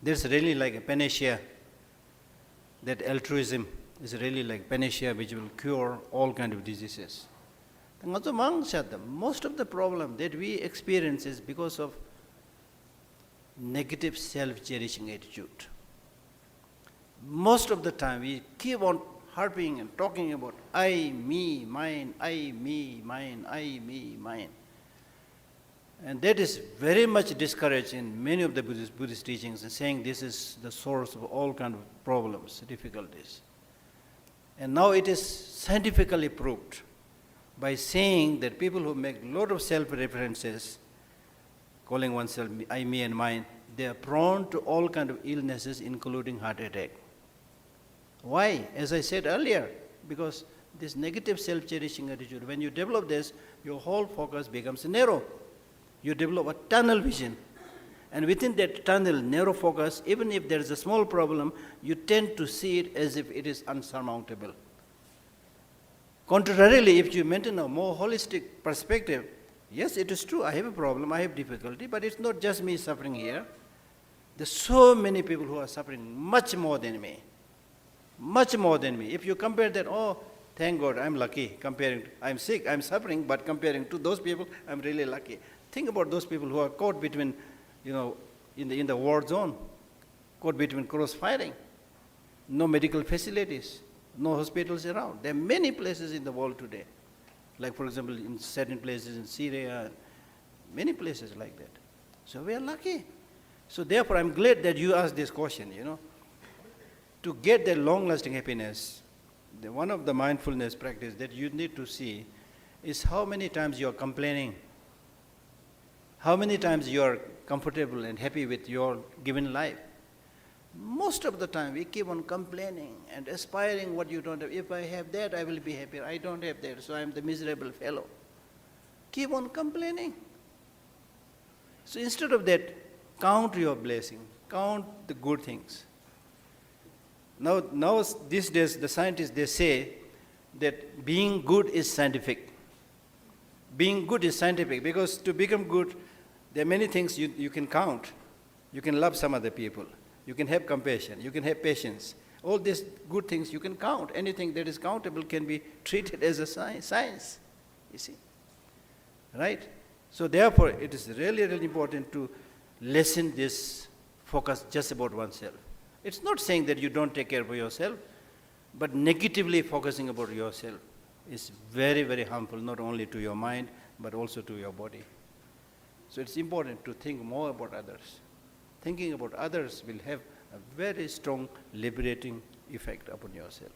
There's really like a panacea, that altruism is really like panacea which will cure all kind of diseases. Most of the problem that we experience is because of negative self-cherishing attitude. Most of the time we keep on harping and talking about I, me, mine, I, me, mine, I, me, mine. And that is very much discouraged in many of the Buddhist teachings, and saying this is the source of all kind of problems, difficulties. And now it is scientifically proved by saying that people who make a lot of self-references, calling oneself I, me, and mine, they are prone to all kind of illnesses, including heart attack. Why? As I said earlier, because this negative self-cherishing attitude, when you develop this, your whole focus becomes narrow. You develop a tunnel vision. And within that tunnel, narrow focus, even if there is a small problem, you tend to see it as if it is unsurmountable. Contrarily, if you maintain a more holistic perspective, yes, it is true, I have a problem, I have difficulty, but it's not just me suffering here. There's so many people who are suffering much more than me. Much more than me. If you compare that, oh, thank God, I'm lucky. I'm sick, I'm suffering, but comparing to those people, I'm really lucky. Think about those people who are caught between, in the war zone, caught between cross-firing, no medical facilities, no hospitals around. There are many places in the world today, like for example, in certain places in Syria, many places like that. So we are lucky. So therefore, I'm glad that you asked this question, To get that long-lasting happiness, one of the mindfulness practice that you need to see is how many times you are complaining, how many times you are comfortable and happy with your given life. Most of the time we keep on complaining and aspiring what you don't have. If I have that, I will be happier. I don't have that, so I am the miserable fellow. Keep on complaining. So instead of that, count your blessing, count the good things. Now these days, the scientists, they say that being good is scientific. Being good is scientific because to become good, there are many things you can count. You can love some other people. You can have compassion. You can have patience. All these good things you can count. Anything that is countable can be treated as a science, you see. Right? So therefore, it is really, really important to lessen this focus just about oneself. It's not saying that you don't take care of yourself, but negatively focusing about yourself is very, very harmful, not only to your mind, but also to your body. So it's important to think more about others. Thinking about others will have a very strong liberating effect upon yourself.